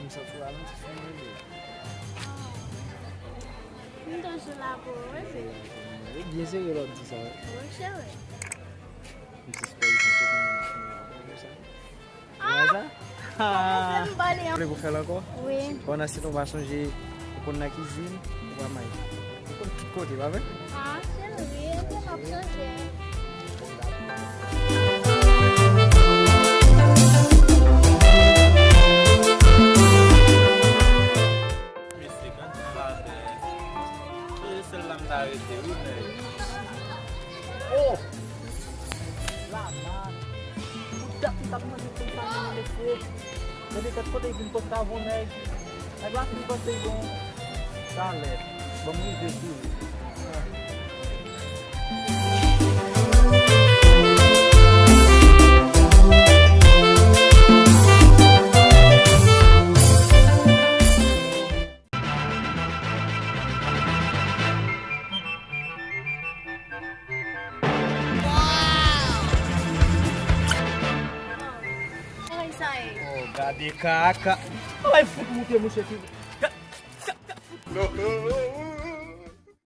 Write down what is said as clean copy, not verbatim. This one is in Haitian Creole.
Só fui lá no fundo ali. Então je la pose. Bien sûr, il a dit ça. Oui, chérie. J'espère que c'est comme ça. Ah! Vous voulez vous faire encore? Oui. On a si on va changer pour la cuisine, on va manger. Côté, va ver? Ah, chérie, on va changer. Oh! Lá, udah kita masih tentang ini. Jadi kat kota ibu kota bonai. Agak ibu kota ibu salet. Bangun itu. Oh, gade kakak. Ai, fut muito aqui. No.